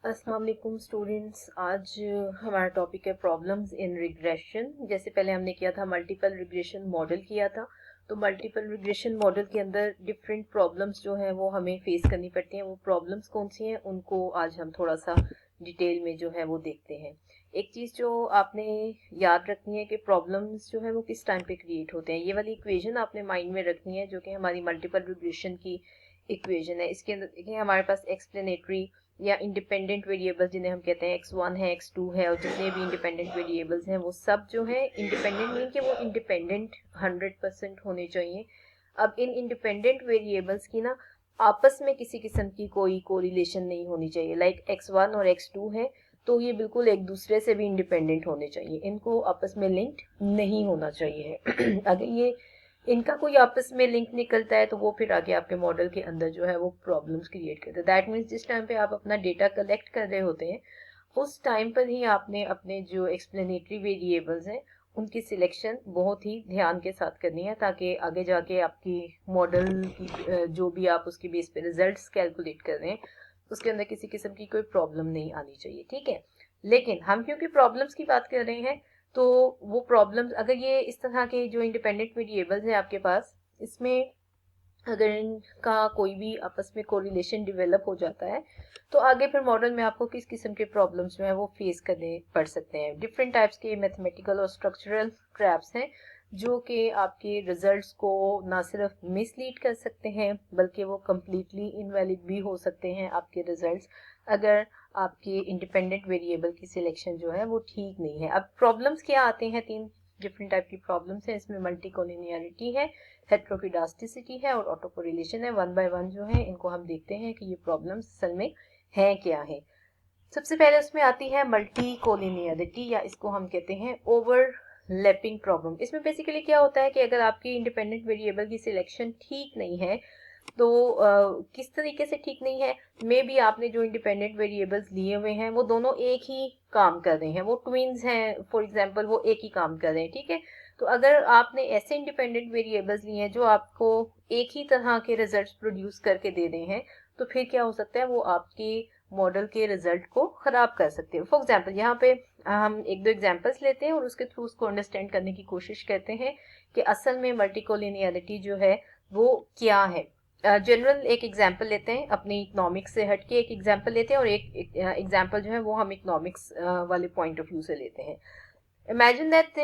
अस्सलाम वालेकुम स्टूडेंट्स। आज हमारा टॉपिक है प्रॉब्लम्स इन रिग्रेशन। जैसे पहले हमने किया था मल्टीपल रिग्रेशन मॉडल किया था, तो मल्टीपल रिग्रेशन मॉडल के अंदर डिफरेंट प्रॉब्लम्स जो हैं वो हमें फेस करनी पड़ती हैं। वो प्रॉब्लम्स कौन सी हैं उनको आज हम थोड़ा सा डिटेल में जो है वो देखते हैं। एक चीज़ जो आपने याद रखनी है कि प्रॉब्लम्स जो है वो किस टाइम पे क्रिएट होते हैं। ये वाली इक्वेशन आपने माइंड में रखनी है जो कि हमारी मल्टीपल रिग्रेशन की इक्वेशन है। इसके अंदर देखिए हमारे पास एक्सप्लेनेटरी या इंडिपेंडेंट वेरिएबल्स जिन्हें हम कहते हैं x1 है, x2 है, और जितने भी इंडिपेंडेंट वेरिएबल्स हैं वो सब जो है इंडिपेंडेंट मीन कि वो इंडिपेंडेंट 100% होने चाहिए। अब इन इंडिपेंडेंट वेरिएबल्स की ना आपस में किसी किस्म की कोई कोरिलेशन नहीं होनी चाहिए। लाइक x1 और x2 है तो ये बिल्कुल एक दूसरे से भी इंडिपेंडेंट होने चाहिए, इनको आपस में लिंक्ड नहीं होना चाहिए। अगर ये इनका कोई आपस में लिंक निकलता है तो वो फिर आगे आपके मॉडल के अंदर जो है वो प्रॉब्लम्स क्रिएट करता है। दैट मीन्स जिस टाइम पे आप अपना डेटा कलेक्ट कर रहे होते हैं उस टाइम पर ही आपने अपने जो एक्सप्लेनेटरी वेरिएबल्स हैं उनकी सिलेक्शन बहुत ही ध्यान के साथ करनी है, ताकि आगे जाके आपकी मॉडल की जो भी आप उसकी बेस पे रिजल्ट्स कैलकुलेट कर रहे हैं उसके अंदर किसी किस्म की कोई प्रॉब्लम नहीं आनी चाहिए। ठीक है, लेकिन हम क्योंकि प्रॉब्लम्स की बात कर रहे हैं तो वो प्रॉब्लम्स अगर ये इस तरह के जो इंडिपेंडेंट वेरिएबल्स हैं आपके पास, इसमें अगर इनका कोई भी आपस में कोरिलेशन डेवलप हो जाता है तो आगे फिर मॉडल में आपको किस किस्म के प्रॉब्लम्स जो है वो फेस करने पड़ सकते हैं। डिफरेंट टाइप्स के मैथमेटिकल और स्ट्रक्चरल ट्रैप्स हैं जो कि आपके रिजल्ट्स को ना सिर्फ मिसलीड कर सकते हैं बल्कि वो कम्प्लीटली इनवैलिड भी हो सकते हैं आपके रिजल्ट्स, अगर आपके इंडिपेंडेंट वेरिएबल की सिलेक्शन जो है वो ठीक नहीं है। अब प्रॉब्लम्स क्या आते हैं, तीन डिफरेंट टाइप की प्रॉब्लम्स हैं। इसमें मल्टी कोलिनियरिटी है, हेट्रोकिडास्टिसिटी है और ऑटो कोरिलेशन है। वन बाय वन जो है इनको हम देखते हैं कि ये प्रॉब्लम्स असल में हैं क्या है। सबसे पहले उसमें आती है मल्टी कोलिनियरिटी या इसको हम कहते हैं ओवरलैपिंग प्रॉब्लम। इसमें बेसिकली क्या होता है कि अगर आपकी इंडिपेंडेंट वेरिएबल की सिलेक्शन ठीक नहीं है तो किस तरीके से ठीक नहीं है, मे बी आपने जो इंडिपेंडेंट वेरिएबल्स लिए हुए हैं वो दोनों एक ही काम कर रहे हैं, वो ट्विन्स हैं फॉर एग्जांपल, वो एक ही काम कर रहे हैं। ठीक है, तो अगर आपने ऐसे इंडिपेंडेंट वेरिएबल्स लिए हैं जो आपको एक ही तरह के रिजल्ट्स प्रोड्यूस करके दे रहे हैं तो फिर क्या हो सकता है, वो आपके मॉडल के रिजल्ट को खराब कर सकते हैं। फॉर एग्जाम्पल यहाँ पे हम एक दो एग्जाम्पल्स लेते हैं और उसके थ्रू उसको अंडरस्टैंड करने की कोशिश करते हैं कि असल में मल्टीकोलिनियरिटी जो है वो क्या है। जनरल एक एग्जाम्पल लेते हैं, अपनी इकोनॉमिक्स से हटके एक एग्जाम्पल लेते हैं और एक एग्जाम्पल जो है वो हम इकोनॉमिक्स वाले पॉइंट ऑफ व्यू से लेते हैं। Imagine that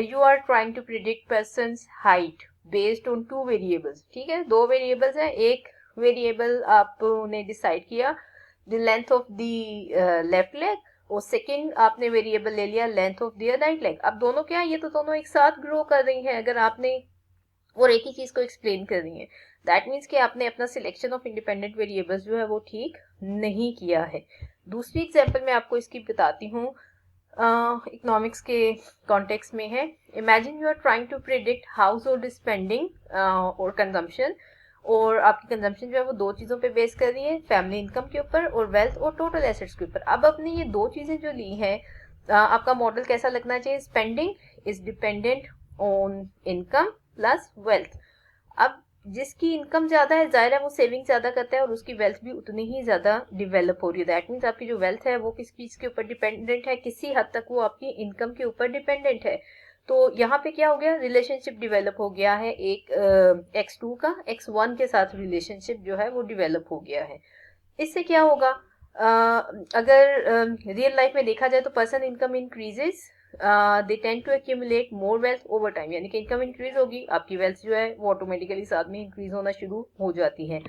you are trying to predict person's height based on two variables. ठीक है, दो वेरिएबल्स हैं, एक वेरिएबल आपने डिसाइड किया the length of the left leg और सेकंड आपने वेरिएबल ले लिया length of the right leg. अब दोनों क्या है, ये तो दोनों एक साथ ग्रो कर रही हैं अगर आपने, और एक ही चीज को एक्सप्लेन कर रही है। दैट मीन्स कि आपने अपना सिलेक्शन ऑफ इंडिपेंडेंट वेरिएबल्स जो है वो ठीक नहीं किया है। दूसरी एग्जाम्पल मैं आपको इसकी बताती हूँ, इकोनॉमिक्स के कॉन्टेक्स्ट में है। Imagine you are trying to predict household spending और कंजम्पशन, और आपकी कंजम्पशन जो है वो दो चीज़ों पे बेस कर रही है, फैमिली इनकम के ऊपर और वेल्थ और टोटल एसेट्स के ऊपर। अब आपने ये दो चीज़ें जो ली हैं, आपका मॉडल कैसा लगना चाहिए, spending is dependent on income plus wealth. अब जिसकी इनकम ज्यादा है जाहिर है वो सेविंग ज्यादा करता है और उसकी वेल्थ भी उतनी ही ज्यादा डिवेलप हो रही है। दैट मीन्स आपकी जो वेल्थ है वो किस चीज के ऊपर डिपेंडेंट है, किसी हद तक वो आपकी इनकम के ऊपर डिपेंडेंट है। तो यहाँ पे क्या हो गया, रिलेशनशिप डिवेलप हो गया है, एक x2 का x1 के साथ रिलेशनशिप जो है वो डिवेलप हो गया है। इससे क्या होगा, अगर रियल लाइफ में देखा जाए तो person income increases, they tend to accumulate more wealth over time, यानी कि इनकम इंक्रीज होगी, आपकी वेल्थ जो है वो ऑटोमेटिकली साथ में इंक्रीज होना शुरू हो जाती है।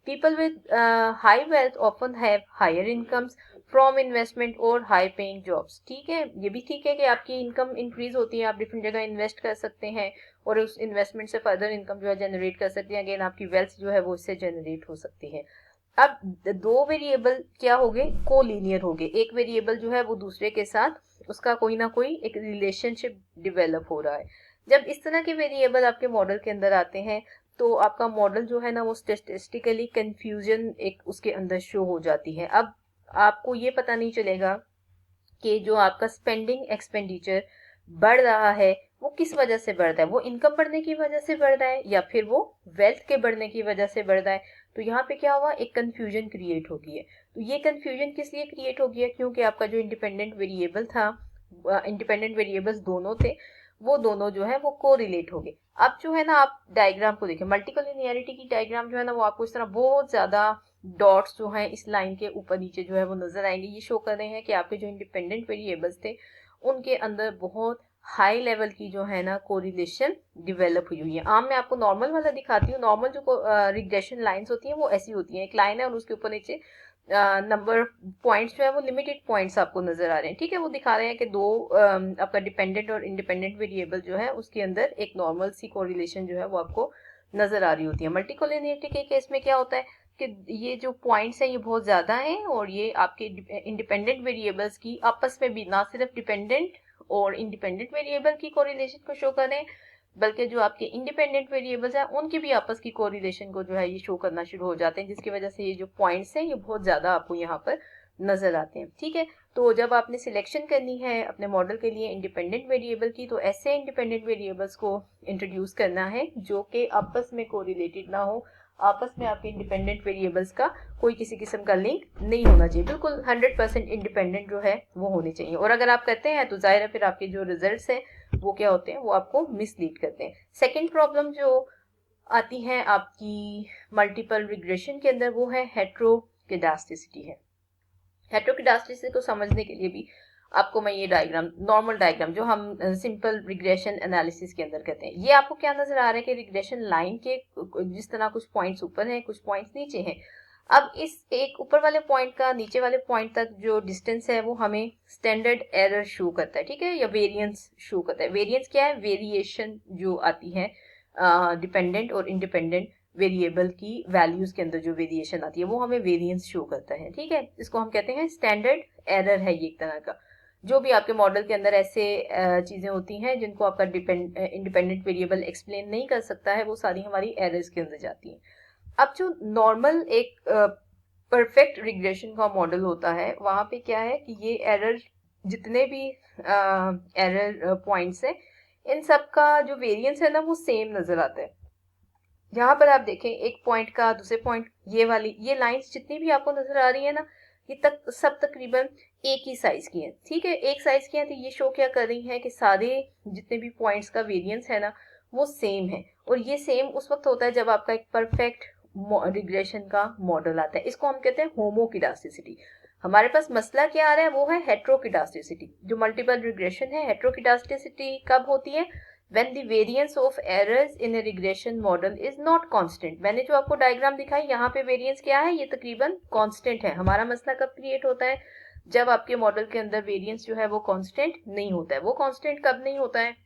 People with high wealth often have higher incomes from investment और हाई पेइंग जॉब्स। ठीक है, ये भी ठीक है कि आपकी इनकम इंक्रीज होती है, आप डिफरेंट जगह इन्वेस्ट कर सकते हैं और उस इन्वेस्टमेंट से फर्दर इनकम जो है जनरेट कर सकते हैं। अगेन आपकी वेल्थ जो है वो इससे जनरेट हो सकती है। अब दो वेरिएबल क्या हो गए, कोलिनियर हो गए, एक वेरिएबल जो है वो दूसरे के साथ उसका कोई ना कोई एक रिलेशनशिप डिवेलप हो रहा है। जब इस तरह के वेरिएबल आपके मॉडल के अंदर आते हैं तो आपका मॉडल जो है ना वो स्टैटिस्टिकली कंफ्यूजन एक उसके अंदर शो हो जाती है। अब आपको ये पता नहीं चलेगा कि जो आपका स्पेंडिंग एक्सपेंडिचर बढ़ रहा है वो किस वजह से बढ़ रहा है, वो इनकम बढ़ने की वजह से बढ़ रहा है या फिर वो वेल्थ के बढ़ने की वजह से बढ़ रहा है। तो यहाँ पे क्या हुआ, एक कंफ्यूजन क्रिएट हो गई है। तो ये कंफ्यूजन किस लिए क्रिएट हो गया, क्योंकि आपका जो इंडिपेंडेंट वेरिएबल था, इंडिपेंडेंट वेरिएबल्स दोनों थे, वो दोनों जो है वो कोरिलेट हो गए। अब जो है ना, आप डायग्राम को देखें, मल्टीकोलिनियरिटी की डायग्राम जो है ना, वो आपको इस तरह बहुत ज्यादा डॉट्स जो हैं इस लाइन के ऊपर नीचे जो है वो नजर आएंगे। ये शो कर रहे हैं कि आपके जो इंडिपेंडेंट वेरिएबल्स थे उनके अंदर बहुत हाई लेवल की जो है ना कोरिलेशन डेवलप हुई है। आम मैं आपको नॉर्मल वाला दिखाती हूँ। नॉर्मल जो रिग्रेशन लाइंस होती हैं वो ऐसी होती हैं, एक लाइन है और उसके ऊपर नीचे नंबर पॉइंट्स जो है वो लिमिटेड पॉइंट्स आपको नजर आ रहे हैं, ठीक है। वो दिखा रहे हैं कि दो आपका डिपेंडेंट और इंडिपेंडेंट वेरिएबल जो है उसके अंदर एक नॉर्मल सी कोरिलेशन जो है वो आपको नजर आ रही होती है। मल्टीकोलिनियरिटी के केस में क्या होता है कि ये जो पॉइंट्स हैं ये बहुत ज्यादा हैं और ये आपके इंडिपेंडेंट वेरिएबल्स की आपस में भी ना सिर्फ डिपेंडेंट और इंडिपेंडेंट वेरिएबल की कोरिलेशन को शो करें, बल्कि जो आपके इंडिपेंडेंट वेरिएबल्स हैं उनकी भी आपस की कोरिलेशन को जो है ये शो करना शुरू हो जाते हैं, जिसकी वजह से ये जो पॉइंट्स हैं ये बहुत ज्यादा आपको यहाँ पर नजर आते हैं, ठीक है। तो जब आपने सिलेक्शन करनी है अपने मॉडल के लिए इंडिपेंडेंट वेरिएबल की, तो ऐसे इंडिपेंडेंट वेरिएबल्स को इंट्रोड्यूस करना है जो कि आपस में कोरिलेटेड ना हो, आपस में आपके इंडिपेंडेंट वेरिएबल्स का कोई किसी किस्म का लिंक नहीं होना चाहिए, बिल्कुल 100% इंडिपेंडेंट जो है वो होने चाहिए। और अगर आप करते हैं तो जाहिर है फिर आपके जो रिजल्ट्स हैं वो क्या होते हैं, वो आपको मिसलीड करते हैं। सेकेंड प्रॉब्लम जो आती है आपकी मल्टीपल रिग्रेशन के अंदर वो है हेट्रोकिडास्टिसिटी है। हेट्रोकिडास्टिसिटी को समझने के लिए भी आपको मैं ये डायग्राम, नॉर्मल डायग्राम जो हम सिंपल रिग्रेशन एनालिसिस के अंदर कहते हैं, ये आपको क्या नजर आ रहा है कि रिग्रेशन लाइन के जिस तरह कुछ पॉइंट्स ऊपर हैं कुछ पॉइंट्स नीचे हैं। अब इस एक ऊपर वाले पॉइंट का नीचे वाले पॉइंट तक जो डिस्टेंस है वो हमें स्टैंडर्ड एरर शो करता है, ठीक है, या वेरिएंस शो करता है। वेरिएंस क्या है, वेरिएशन जो आती है डिपेंडेंट और इंडिपेंडेंट वेरिएबल की वैल्यूज के अंदर जो वेरिएशन आती है वो हमें वेरिएंस शो करता है, ठीक है। इसको हम कहते हैं स्टैंडर्ड एरर है ये एक तरह का। जो भी आपके मॉडल के अंदर ऐसे चीजें होती हैं जिनको आपका इंडिपेंडेंट वेरिएबल एक्सप्लेन नहीं कर सकता है, वो सारी हमारी एरर्स के अंदर जाती हैं। अब जो नॉर्मल एक परफेक्ट रिग्रेशन का मॉडल होता है वहां पे क्या है कि ये एरर जितने भी एरर पॉइंट्स हैं इन सब का जो वेरिएंस है ना वो सेम नजर आता है। यहाँ पर आप देखें एक पॉइंट का दूसरे पॉइंट, ये वाली ये लाइंस जितनी भी आपको नजर आ रही है ना, ये तक सब तकरीबन एक ही साइज की है, ठीक है, एक साइज की है। तो ये शो क्या कर रही है कि सारे जितने भी पॉइंट्स का वेरिएंस है ना वो सेम है। और ये सेम उस वक्त होता है जब आपका एक परफेक्ट रिग्रेशन का मॉडल आता है, इसको हम कहते हैं होमोकिडास्टिसिटी। हमारे पास मसला क्या आ रहा है वो है हेट्रोकिडास्टिसिटी। जो मल्टीपल रिग्रेशन है, हेट्रोकिडास्टिसिटी कब होती है, when the variance of errors in a regression model is not constant। मैंने जो आपको डायग्राम दिखाई यहाँ पे वेरिएंस क्या है, ये तकरीबन कांस्टेंट है। हमारा मसला कब क्रिएट होता है, जब आपके मॉडल के अंदर वेरिएंस जो है वो कांस्टेंट नहीं होता है। वो कांस्टेंट कब नहीं होता है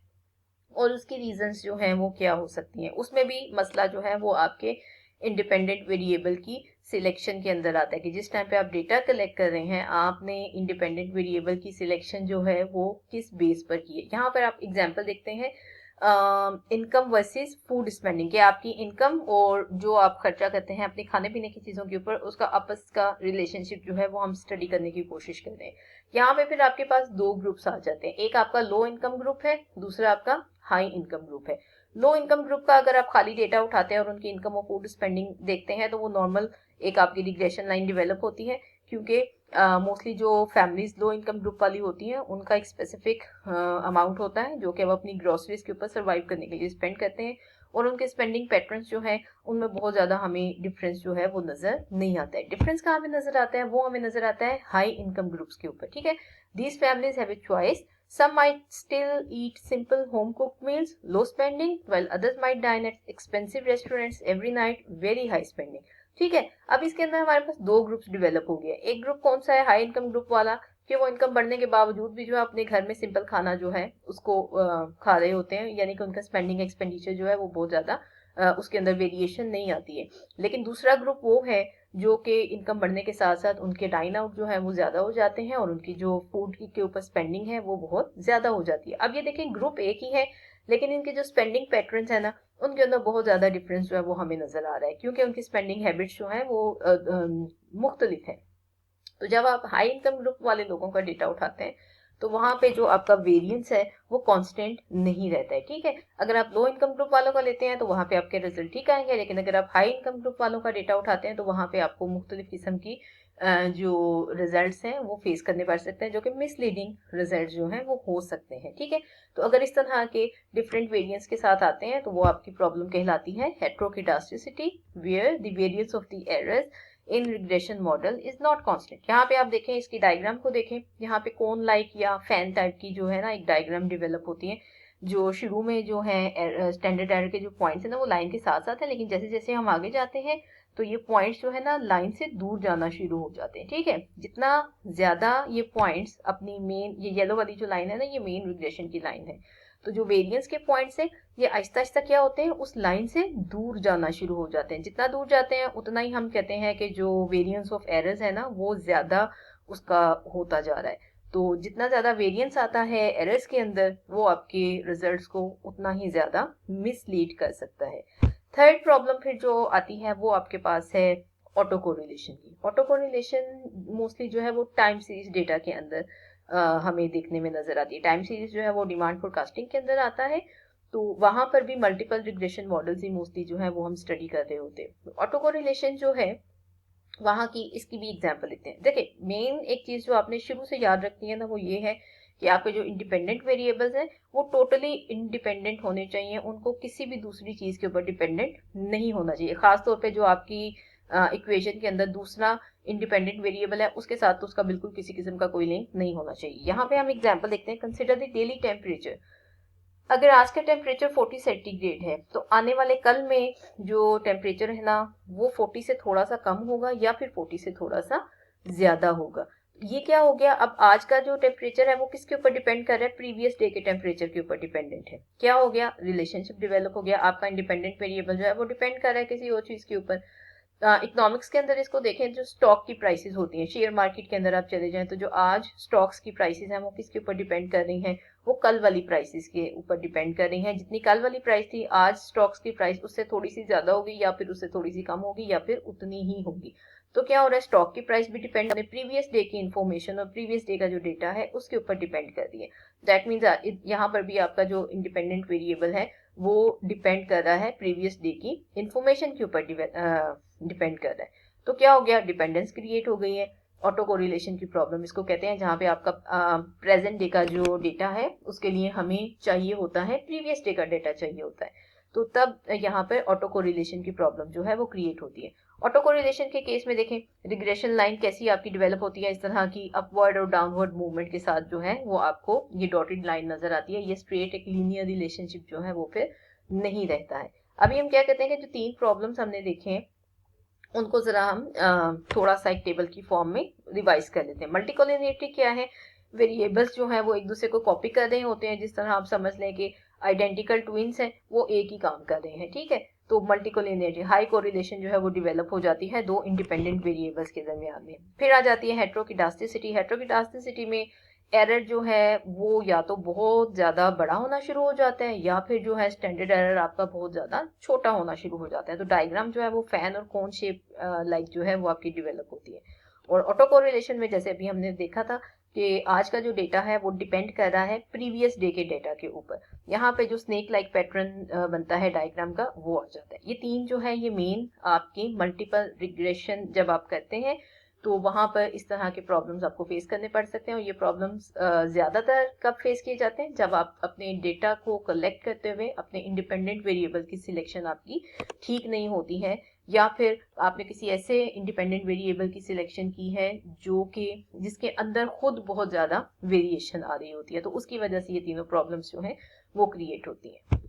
और उसकी रीजंस जो हैं वो क्या हो सकती हैं, उसमें भी मसला जो है वो आपके इंडिपेंडेंट वेरिएबल की सिलेक्शन के अंदर आता है कि जिस टाइम पे आप डेटा कलेक्ट कर रहे हैं आपने इंडिपेंडेंट वेरिएबल की सिलेक्शन जो है वो किस बेस पर की है। यहाँ पर आप एग्जांपल देखते हैं इनकम वर्सेस फूड स्पेंडिंग, कि आपकी इनकम और जो आप खर्चा करते हैं अपने खाने पीने की चीज़ों के ऊपर, उसका आपस का रिलेशनशिप जो है वो हम स्टडी करने की कोशिश कर रहे हैं। यहाँ पे फिर आपके पास दो ग्रुप्स आ जाते हैं, एक आपका लो इनकम ग्रुप है, दूसरा आपका हाई इनकम ग्रुप है। लो इनकम ग्रुप का अगर आप खाली डेटा उठाते हैं और उनकी इनकम और फूड स्पेंडिंग देखते हैं तो वो नॉर्मल एक आपकी रिग्रेशन लाइन डेवलप होती है, क्योंकि मोस्टली जो फैमिलीज लो इनकम ग्रुप वाली होती हैं उनका एक स्पेसिफिक अमाउंट होता है जो कि वो अपनी ग्रोसरीज के ऊपर सर्वाइव करने के लिए स्पेंड करते हैं, और उनके स्पेंडिंग पैटर्न्स जो है उनमें बहुत ज़्यादा हमें डिफरेंस जो है वो नज़र नहीं आता है। डिफरेंस कहाँ पे नज़र आता है, वो हमें नज़र आता है हाई इनकम ग्रुप्स के ऊपर, ठीक है। These families have a choice, some might still eat simple home cooked meals, low spending, while others might dine at expensive restaurants every night, very high spending। ठीक है, अब इसके अंदर हमारे पास दो ग्रुप्स डेवलप हो गए। एक ग्रुप कौन सा है, हाई इनकम ग्रुप वाला, कि वो इनकम बढ़ने के बावजूद भी जो है अपने घर में सिंपल खाना जो है उसको खा रहे होते हैं, यानी कि उनका स्पेंडिंग एक्सपेंडिचर जो है वो बहुत ज्यादा उसके अंदर वेरिएशन नहीं आती है। लेकिन दूसरा ग्रुप वो है जो कि इनकम बढ़ने के साथ साथ उनके डाइन आउट जो है वो ज्यादा हो जाते हैं और उनकी जो फूड के ऊपर स्पेंडिंग है वो बहुत ज्यादा हो जाती है। अब ये देखें ग्रुप एक ही है लेकिन इनके जो स्पेंडिंग पैटर्न्स है ना उनके अंदर बहुत ज्यादा डिफरेंस जो है वो हमें नजर आ रहा है, क्योंकि उनकी स्पेंडिंग हैबिट्स जो है वो मुख्तलिफ है। तो जब आप हाई इनकम ग्रुप वाले लोगों का डेटा उठाते हैं तो वहां पे जो आपका वेरिएंस है वो कांस्टेंट नहीं रहता है, ठीक है। अगर आप लो इनकम ग्रुप वालों का लेते हैं तो वहां पे आपके रिजल्ट ठीक आएंगे, लेकिन अगर आप हाई इनकम ग्रुप वालों का डेटा उठाते हैं तो वहां पे आपको मुख्तलिफ किस्म की जो रिजल्ट्स हैं वो फेस करने पड़ सकते हैं, जो कि मिसलीडिंग रिजल्ट जो हैं वो हो सकते हैं, ठीक है। तो अगर इस तरह के डिफरेंट वेरिएंस के साथ आते हैं तो वो आपकी प्रॉब्लम कहलाती है heteroscedasticity, where the variance of the errors in regression model is not constant. यहाँ पे आप देखें, इसकी डायग्राम को देखें, यहाँ पे कोन लाइक या फैन टाइप की जो है ना एक डायग्राम डेवलप होती है, जो शुरू में जो है स्टैंडर्ड एरर के जो पॉइंट्स है ना वो लाइन के साथ साथ है, लेकिन जैसे जैसे हम आगे जाते हैं तो ये पॉइंट्स जो है ना लाइन से दूर जाना शुरू हो जाते हैं, ठीक है। जितना ज्यादा ये पॉइंट्स अपनी मेन, ये येलो वाली जो लाइन है ना ये मेन रिग्रेशन की लाइन है, तो जो वेरिएंस के पॉइंट्स है ये आहिस्ता आहिस्ता क्या होते हैं उस लाइन से दूर जाना शुरू हो जाते हैं। जितना दूर जाते हैं उतना ही हम कहते हैं कि जो वेरिएंस ऑफ एरर्स है ना वो ज्यादा उसका होता जा रहा है। तो जितना ज्यादा वेरिएंस आता है एरर्स के अंदर वो आपके रिजल्ट्स को उतना ही ज्यादा मिसलीड कर सकता है। थर्ड प्रॉब्लम फिर जो आती है वो आपके पास है ऑटो कोरिलेशन की। ऑटो कोरिलेशन मोस्टली जो है वो टाइम सीरीज डेटा के अंदर हमें देखने में नजर आती है। टाइम सीरीज जो है वो डिमांड फोरकास्टिंग के अंदर आता है, तो वहां पर भी मल्टीपल रिग्रेशन मॉडल्स ही मोस्टली जो है वो हम स्टडी कर रहे होते हैं। ऑटो कोरिलेशन जो है वहां की, इसकी भी एग्जांपल लेते हैं। देखिए मेन एक चीज जो आपने शुरू से याद रखनी है ना वो ये है कि आपके जो इंडिपेंडेंट वेरिएबल्स हैं वो टोटली इंडिपेंडेंट होने चाहिए, उनको किसी भी दूसरी चीज के ऊपर डिपेंडेंट नहीं होना चाहिए। खासतौर पे जो आपकी इक्वेशन के अंदर दूसरा इंडिपेंडेंट वेरिएबल है उसके साथ तो उसका बिल्कुल किसी किस्म का कोई लिंक नहीं होना चाहिए। यहाँ पे हम एग्जांपल देखते हैं, कंसिडर द डेली टेम्परेचर। अगर आज का टेम्परेचर 40 सेंटीग्रेड है तो आने वाले कल में जो टेम्परेचर है ना वो 40 से थोड़ा सा कम होगा या फिर 40 से थोड़ा सा ज्यादा होगा। ये क्या हो गया, अब आज का जो टेम्परेचर है वो किसके ऊपर डिपेंड कर रहा है, प्रीवियस डे के टेम्परेचर के ऊपर डिपेंडेंट है। क्या हो गया, रिलेशनशिप डेवलप हो गया, आपका इंडिपेंडेंट वेरिएबल जो है वो डिपेंड कर रहा है किसी और चीज के ऊपर। इकोनॉमिक्स के अंदर इसको देखें, जो स्टॉक की प्राइसेस होती हैं, शेयर मार्केट के अंदर आप चले जाएं तो जो आज स्टॉक्स की प्राइसेस हैं वो किसके ऊपर डिपेंड कर रही हैं, वो कल वाली प्राइसेस के ऊपर डिपेंड कर रही हैं। जितनी कल वाली प्राइस थी आज स्टॉक्स की प्राइस उससे थोड़ी सी ज्यादा होगी या फिर उससे थोड़ी सी कम होगी या फिर उतनी ही होगी। तो क्या हो रहा है, स्टॉक की प्राइस भी डिपेंड है प्रीवियस डे की इंफॉर्मेशन और प्रीवियस डे का जो डेटा है उसके ऊपर डिपेंड कर रही है। दैट मीन्स यहाँ पर भी आपका जो इंडिपेंडेंट वेरिएबल है वो डिपेंड कर रहा है प्रीवियस डे की इंफॉर्मेशन के ऊपर डिपेंड कर रहा है। तो क्या हो गया, डिपेंडेंस क्रिएट हो गई है। ऑटो कोरिलेशन की प्रॉब्लम इसको कहते हैं, जहाँ पे आपका प्रेजेंट डे का जो डेटा है उसके लिए हमें चाहिए होता है प्रीवियस डे का डेटा चाहिए होता है, तो तब यहाँ पे ऑटो कोरिलेशन की प्रॉब्लम जो है वो क्रिएट होती है। ऑटो कोरिलेशन के केस में देखें रिग्रेशन लाइन कैसी आपकी डेवलप होती है, इस तरह की अपवर्ड और डाउनवर्ड मूवमेंट के साथ जो है वो आपको ये डॉटेड लाइन नजर आती है। ये स्ट्रेट एक लीनियर रिलेशनशिप जो है वो फिर नहीं रहता है। अभी हम क्या कहते हैं कि जो तीन प्रॉब्लम्स हमने देखे हैं उनको जरा हम थोड़ा सा एक टेबल की फॉर्म में रिवाइज कर लेते हैं। मल्टीकोलिनियरिटी क्या है, वेरिएबल्स जो है वो एक दूसरे को कॉपी कर रहे होते हैं, जिस तरह आप समझ लें कि आइडेंटिकल ट्विंस हैं वो एक ही काम कर रहे हैं, ठीक है। तो मल्टीकोलिनियरिटी हाई कोरिलेशन जो है वो डेवलप हो जाती है दो इंडिपेंडेंट वेरिएबल्स के दरमियान में। फिर आ जाती है हेट्रोकिडास्टिसिटी। हेट्रोकिडास्टिसिटी में एरर जो है वो या तो बहुत ज्यादा बड़ा होना शुरू हो जाता है या फिर जो है स्टैंडर्ड एरर आपका बहुत ज्यादा छोटा होना शुरू हो जाता है। तो डायग्राम जो है वो फैन और कोन शेप लाइक जो है वो आपकी डेवलप होती है। और ऑटो कोरिलेशन में जैसे अभी हमने देखा था कि आज का जो डेटा है वो डिपेंड कर रहा है प्रीवियस डे के डेटा के ऊपर। यहाँ पे जो स्नेक लाइक पैटर्न बनता है डायग्राम का वो आ जाता है। ये तीन जो है ये मेन आपकी मल्टीपल रिग्रेशन जब आप करते हैं तो वहां पर इस तरह के प्रॉब्लम्स आपको फेस करने पड़ सकते हैं। और ये प्रॉब्लम्स ज्यादातर कब फेस किए जाते हैं, जब आप अपने डेटा को कलेक्ट करते हुए अपने इंडिपेंडेंट वेरिएबल की सिलेक्शन आपकी ठीक नहीं होती है, या फिर आपने किसी ऐसे इंडिपेंडेंट वेरिएबल की सिलेक्शन की है जो कि जिसके अंदर खुद बहुत ज्यादा वेरिएशन आ रही होती है, तो उसकी वजह से ये तीनों प्रॉब्लम्स जो हैं वो क्रिएट होती हैं।